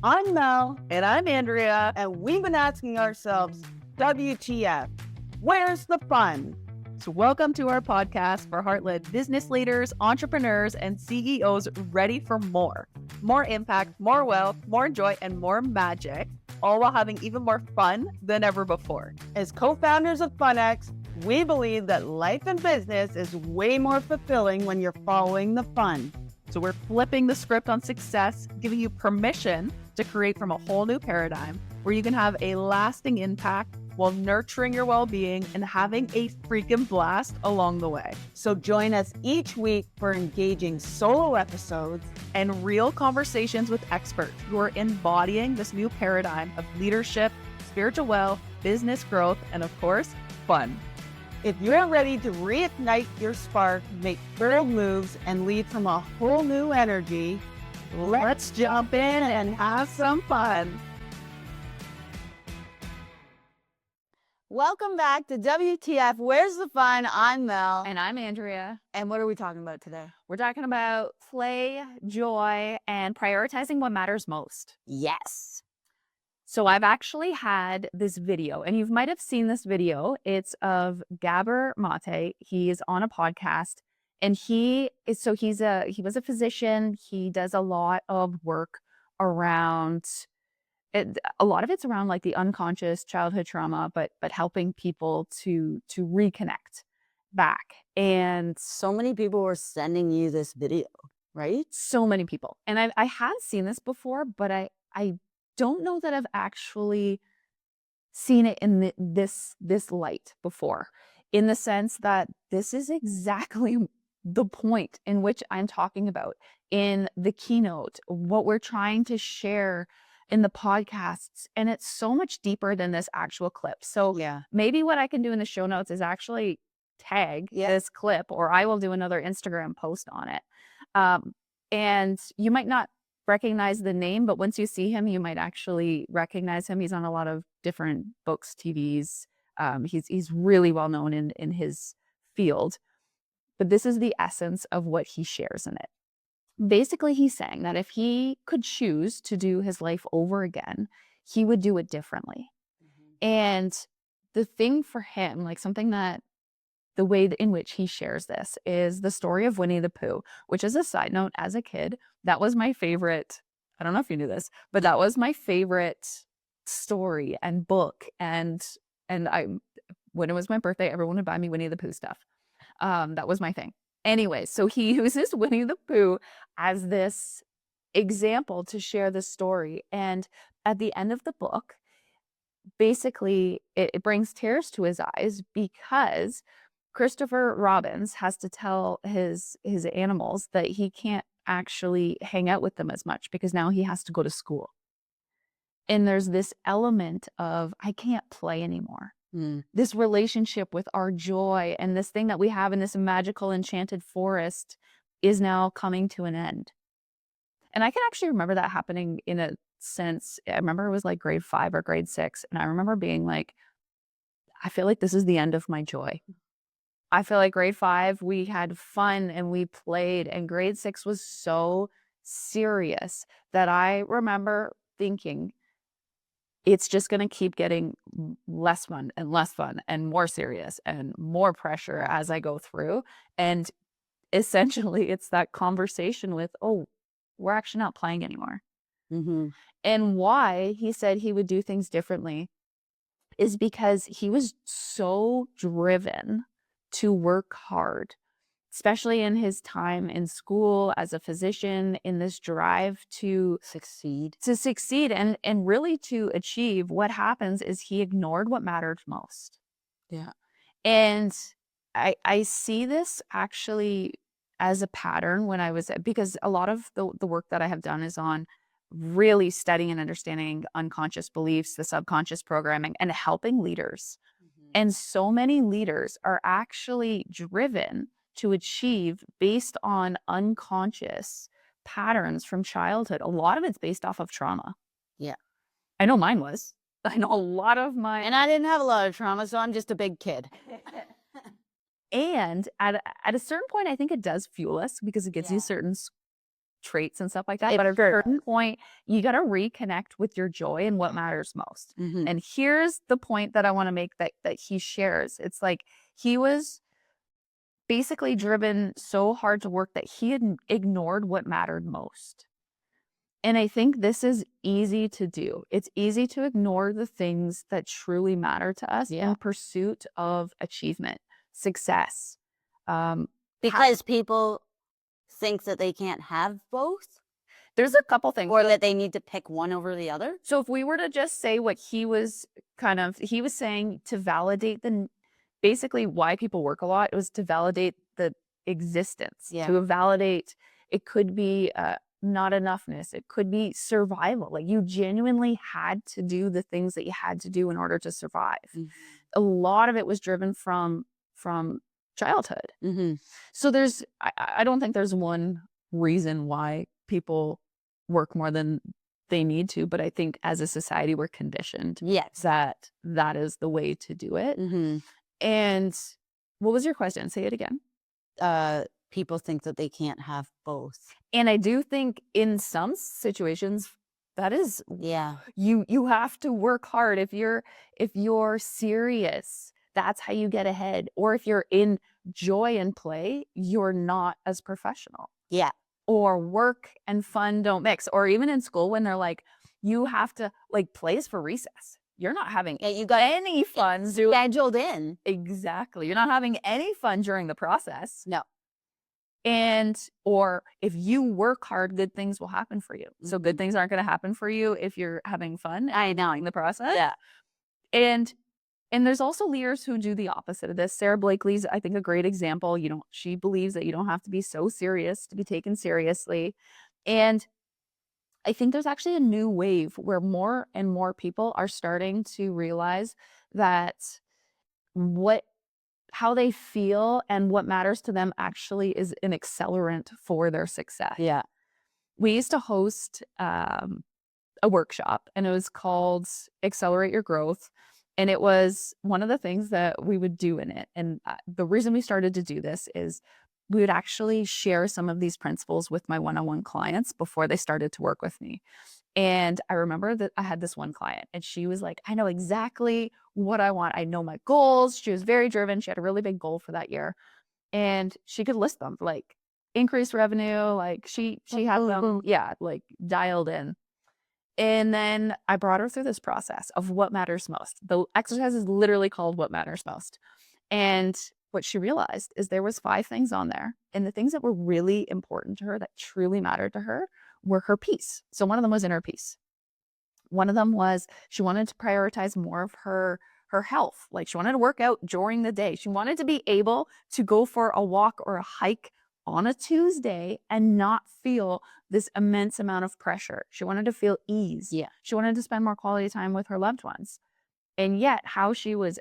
I'm Mel, And I'm Andrea. and we've been asking ourselves, WTF? Where's the fun? So, welcome to our podcast for heart-led business leaders, entrepreneurs, and CEOs ready for more. More impact, more wealth, more joy, and more magic, all while having even more fun than ever before. As co-founders of FunX, we believe that life and business is way more fulfilling when you're following the fun. So, we're flipping the script on success, giving you permission to create from a whole new paradigm where you can have a lasting impact while nurturing your well-being and having a freaking blast along the way. So join us each week for engaging solo episodes and real conversations with experts who are embodying this new paradigm of leadership, spiritual wealth, business growth, and of course, fun. If you're ready to reignite your spark, make bold moves, and lead from a whole new energy, Let's jump in and have some fun. Welcome back to WTF. Where's the fun? I'm Mel. And I'm Andrea. And what are we talking about today? We're talking about play, joy, and prioritizing what matters most. Yes. So I've actually had this video, and you might have seen this video. It's of Gabor Maté. He is on a podcast, and he was a physician. He does a lot of work around it. A lot of it's around like the unconscious childhood trauma, but helping people to reconnect back. And So many people were sending you this video, right? so many people. And I had seen this before, but I don't know that I've actually seen it in this light before, in the sense that this is exactly the point in which I'm talking about in the keynote, what we're trying to share in the podcasts. And it's so much deeper than this actual clip. So Yeah. maybe what I can do in the show notes is actually tag this clip, or I will do another Instagram post on it. And you might not recognize the name, but once you see him, you might actually recognize him. He's on a lot of different books, TVs. He's really well known in his field. But this is the essence of what he shares in it. Basically, he's saying that if he could choose to do his life over again, he would do it differently. And the thing for him, like something that the way in which he shares this is the story of Winnie the Pooh, which is a side note. As a kid, that was my favorite. I don't know if you knew this, but that was my favorite story and book. And when it was my birthday, everyone would buy me Winnie the Pooh stuff. That was my thing. Anyway, so he uses Winnie the Pooh as this example to share the story. And at the end of the book, basically, it brings tears to his eyes because Christopher Robin has to tell his animals that he can't actually hang out with them as much because now he has to go to school. And there's this element of, I can't play anymore. This relationship with our joy and this thing that we have in this magical enchanted forest is now coming to an end. And I can actually remember that happening in a sense. I remember it was like grade 5 or grade 6. And I remember being like, I feel like this is the end of my joy. I feel like grade 5, we had fun and we played, and grade 6 was so serious that I remember thinking it's just going to keep getting less fun and more serious and more pressure as I go through. And essentially it's that conversation with, oh, we're actually not playing anymore. And why he said he would do things differently is because he was so driven to work hard, especially in his time in school as a physician, in this drive to succeed and really to achieve. What happens is he ignored what mattered most. Yeah. And I see this actually as a pattern because a lot of the work that I have done is on really studying and understanding unconscious beliefs, the subconscious programming, and helping leaders. And so many leaders are actually driven to achieve based on unconscious patterns from childhood. A lot of it's based off of trauma. Yeah. I know mine was. I know a lot of mine. And I didn't have a lot of trauma, so I'm just a big kid. And at a certain point, I think it does fuel us because it gives you certain traits and stuff like that. But at a certain point, you got to reconnect with your joy and what matters most. And here's the point that I want to make that he shares. It's like he was basically driven so hard to work that he had ignored what mattered most. And I think this is easy to do. It's easy to ignore the things that truly matter to us in pursuit of achievement, success. Because people think that they can't have both? There's a couple things. Or that they need to pick one over the other? So if we were to just say what he was saying to validate basically why people work a lot, it was to validate the existence, to validate, it could be not enoughness, it could be survival. Like you genuinely had to do the things that you had to do in order to survive. A lot of it was driven from childhood. So I don't think there's one reason why people work more than they need to, but I think as a society we're conditioned that is the way to do it. And what was your question? Say it again. People think that they can't have both. And I do think in some situations that is, you have to work hard. If you're serious, that's how you get ahead. Or if you're in joy and play, you're not as professional. Or work and fun don't mix. Or even in school when they're like, you have to, like, plays for recess. You're not having any fun. Scheduled in. Exactly. You're not having any fun during the process. No. Or if you work hard, good things will happen for you. So good things aren't going to happen for you if you're having fun. I know. In the process. And there's also leaders who do the opposite of this. Sarah Blakely's, I think, a great example. She believes that you don't have to be so serious to be taken seriously. And I think there's actually a new wave where more and more people are starting to realize that how they feel and what matters to them actually is an accelerant for their success. We used to host a workshop, and it was called Accelerate Your Growth. And it was one of the things that we would do in it. And the reason we started to do this is we would actually share some of these principles with my one-on-one clients before they started to work with me. And I remember that I had this one client and she was like, I know exactly what I want. I know my goals. She was very driven. She had a really big goal for that year. And she could list them, like increase revenue. Like she had them, like dialed in. And then I brought her through this process of what matters most. The exercise is literally called What Matters Most. And what she realized is there was 5 things on there. And the things that were really important to her, that truly mattered to her, were her peace. So one of them was inner peace. One of them was she wanted to prioritize more of her health. Like she wanted to work out during the day. She wanted to be able to go for a walk or a hike on a Tuesday and not feel this immense amount of pressure. She wanted to feel ease. She wanted to spend more quality time with her loved ones. And yet how she was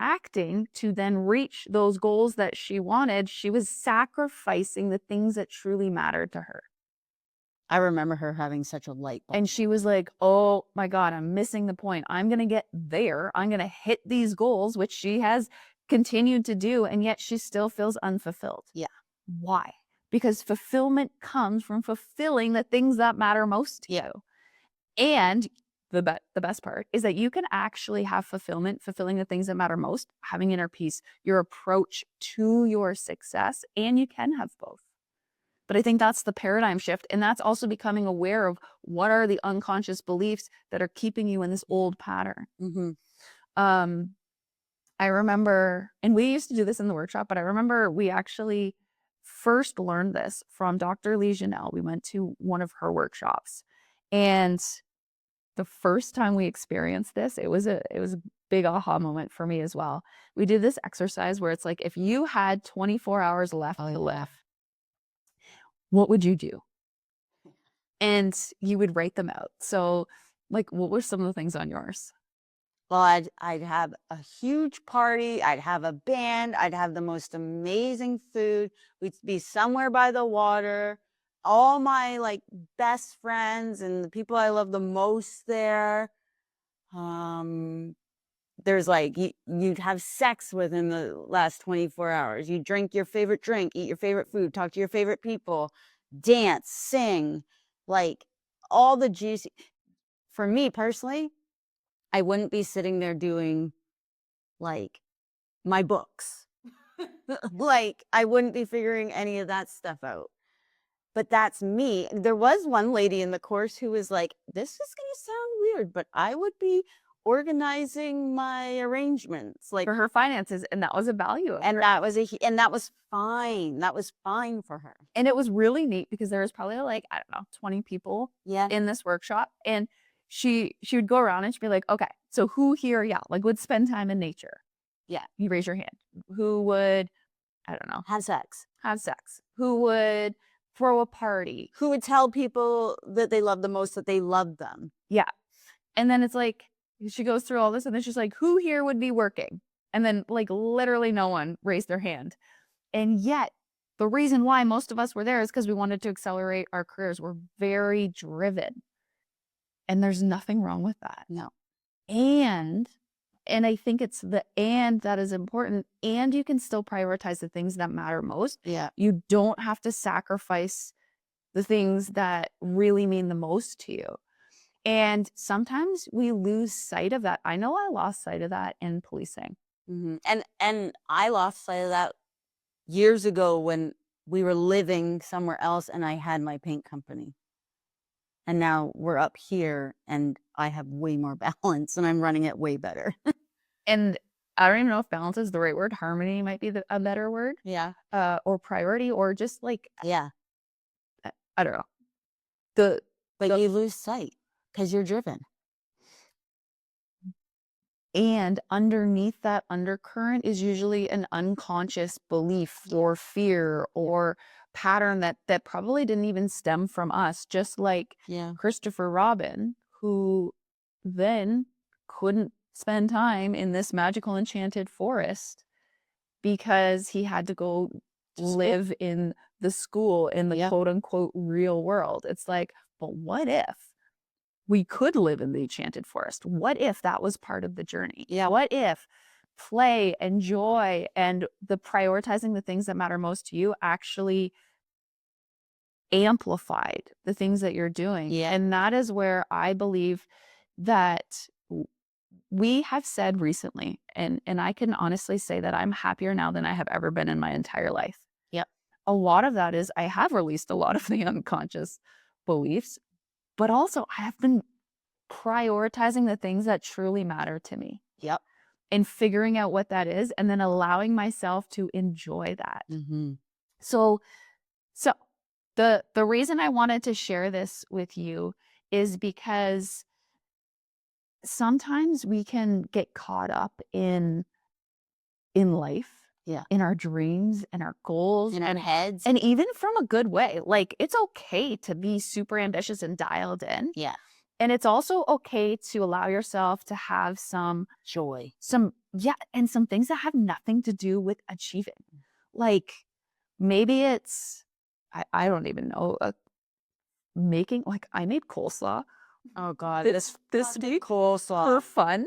acting to then reach those goals that she wanted, she was sacrificing the things that truly mattered to her. I remember her having such a light bulb. And she was like, oh my God, I'm missing the point. I'm going to get there. I'm going to hit these goals, which she has continued to do. And yet she still feels unfulfilled. Why? Because fulfillment comes from fulfilling the things that matter most to you. And the best part is that you can actually have fulfilling the things that matter most, having inner peace, your approach to your success, and you can have both. But I think that's the paradigm shift. And that's also becoming aware of what are the unconscious beliefs that are keeping you in this old pattern. I remember, and we used to do this in the workshop, but I remember we actually first learned this from Dr. Lee Janelle. We went to one of her workshops, and the first time we experienced this, it was a big aha moment for me as well. We did this exercise where it's like, if you had 24 hours left to live, what would you do? And you would write them out. So like, what were some of the things on yours? Well, I'd have a huge party. I'd have a band. I'd have the most amazing food. We'd be somewhere by the water. All my like best friends and the people I love the most there. There's like, you'd have sex within the last 24 hours. You drink your favorite drink, eat your favorite food, talk to your favorite people, dance, sing, like all the juicy. For me personally, I wouldn't be sitting there doing like my books. Like I wouldn't be figuring any of that stuff out. But that's me. There was one lady in the course who was like, this is going to sound weird, but I would be organizing my arrangements like For her finances, and that was a value of and her. that was and that was fine. That was fine for her. And it was really neat because there was probably like, I don't know, 20 people Yeah. in this workshop. And she would go around and she'd be like, okay, so who here, like would spend time in nature? Yeah. You raise your hand. Who would, I don't know, Have sex. have sex? Who would throw a party? Who would tell people that they love the most that they love them? Yeah. And then it's like, she goes through all this and then she's like, who here would be working? And then like literally no one raised their hand. And yet the reason why most of us were there is because we wanted to accelerate our careers. We're very driven. And there's nothing wrong with that. No. And I think it's the and that is important. And you can still prioritize the things that matter most. Yeah. You don't have to sacrifice the things that really mean the most to you. And sometimes we lose sight of that. I know I lost sight of that in policing. Mm-hmm. And I lost sight of that years ago when we were living somewhere else and I had my paint company. And now we're up here and I have way more balance and I'm running it way better. And I don't even know if balance is the right word. Harmony might be a better word. Yeah. Or priority, or just like, Yeah. I don't know. But you lose sight because you're driven. And underneath that undercurrent is usually an unconscious belief or fear or pattern that probably didn't even stem from us, just like Christopher Robin, who then couldn't spend time in this magical enchanted forest because he had to go live in the school in the quote unquote real world. It's like, but what if we could live in the enchanted forest? What if that was part of the journey? Yeah. What if play and joy and the prioritizing the things that matter most to you actually amplified the things that you're doing? Yeah. And that is where I believe that we have said recently, and I can honestly say that I'm happier now than I have ever been in my entire life. Yep. A lot of that is I have released a lot of the unconscious beliefs, but also I have been prioritizing the things that truly matter to me. Yep. And figuring out what that is and then allowing myself to enjoy that. Mm-hmm. So the reason I wanted to share this with you is because sometimes we can get caught up in life. Yeah. In our dreams and our goals. In our heads. And even from a good way. Like, it's okay to be super ambitious and dialed in. Yeah. And it's also okay to allow yourself to have some joy. And some things that have nothing to do with achieving. Like, maybe it's, I don't even know, making, like, I made coleslaw. Oh God. This week coleslaw for fun.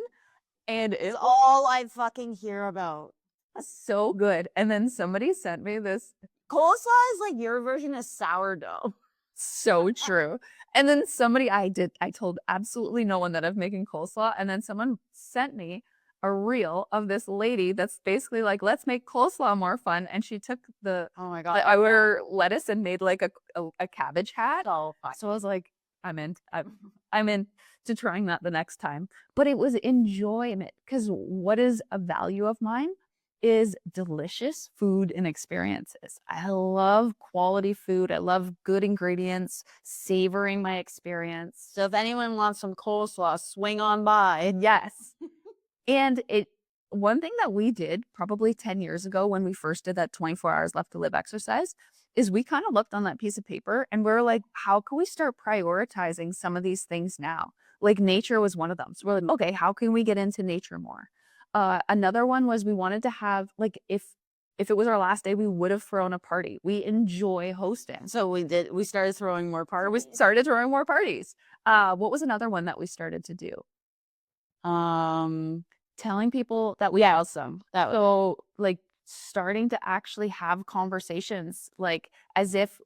And it's all I fucking hear about. So good. And then somebody sent me this. Coleslaw is like your version of sourdough. So true. And then I told absolutely no one that I'm making coleslaw. And then someone sent me a reel of this lady that's basically like, let's make coleslaw more fun. And she took oh my God, I ordered lettuce and made like a cabbage hat. So I was like, I'm in to trying that the next time. But it was enjoyment, because what is a value of mine is delicious food and experiences. I love quality food. I love good ingredients, savoring my experience. So if anyone wants some coleslaw, swing on by. Yes. And one thing that we did probably 10 years ago when we first did that 24 hours left to live exercise is we kind of looked on that piece of paper and we were like, how can we start prioritizing some of these things now? Like nature was one of them. So we're like, okay, how can we get into nature more? Another one was we wanted to have, like, if it was our last day, we would have thrown a party. We enjoy hosting. So we started throwing more parties. What was another one that we started to do? Telling people that we awesome. So like starting to actually have conversations, like as if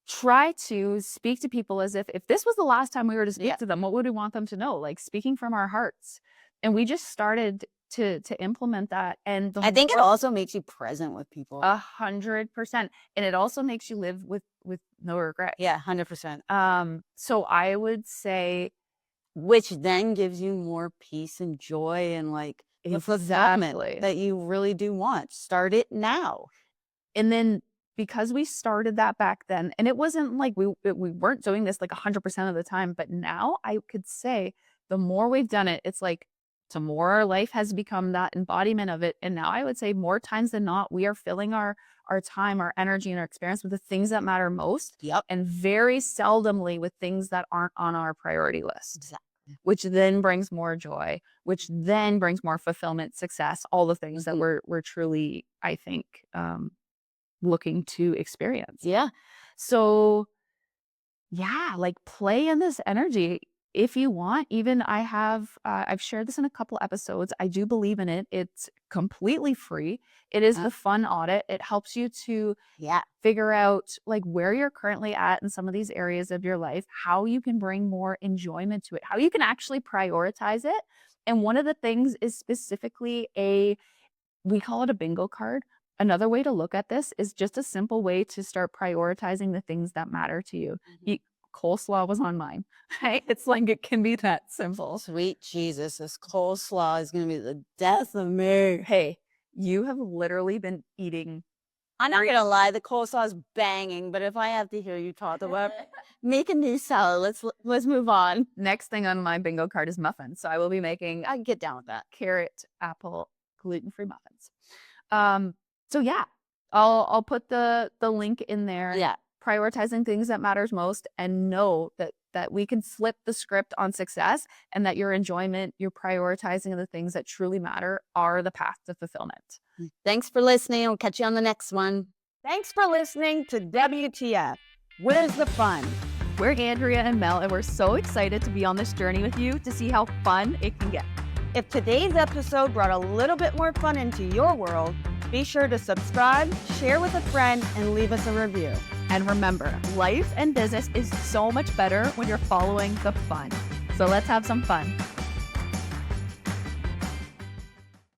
try to speak to people as if this was the last time we were to speak to them, what would we want them to know? Like speaking from our hearts. And we just started to implement that. And I think it also makes you present with people. 100%. And it also makes you live with no regret. Yeah, 100%. So I would say, which then gives you more peace and joy and like the fulfillment that you really do want. Start it now. And then because we started that back then, and it wasn't like we weren't doing this like 100% of the time, but now I could say the more we've done it, it's like the more our life has become that embodiment of it. And now I would say more times than not, we are filling our time, our energy, and our experience with the things that matter most. Yep. And very seldomly with things that aren't on our priority list. Exactly. Which then brings more joy, which then brings more fulfillment, success, all the things that we're truly, I think, looking to experience. Yeah. So yeah, like play in this energy if you want. Even I've shared this in a couple episodes. I do believe in it. It's completely free. It is the fun audit. It helps you to figure out like where you're currently at in some of these areas of your life, how you can bring more enjoyment to it, how you can actually prioritize it. And one of the things is specifically we call it a bingo card. Another way to look at this is just a simple way to start prioritizing the things that matter to you. Coleslaw was on mine. Right? It's like it can be that simple. Sweet Jesus, this coleslaw is going to be the death of me. Hey, you have literally been eating. I'm not going to lie, the coleslaw is banging, but if I have to hear you talk about making new salad, let's move on. Next thing on my bingo card is muffins. So I will be making, I can get down with that, carrot, apple, gluten-free muffins. So yeah, I'll put the link in there. Yeah. Prioritizing things that matters most, and know that we can flip the script on success, and that your enjoyment, your prioritizing of the things that truly matter are the path to fulfillment. Thanks for listening. I'll catch you on the next one. Thanks for listening to WTF. Where's the fun? We're Andrea and Mel, and we're so excited to be on this journey with you to see how fun it can get. If today's episode brought a little bit more fun into your world, be sure to subscribe, share with a friend, and leave us a review. And remember, life and business is so much better when you're following the fun. So let's have some fun.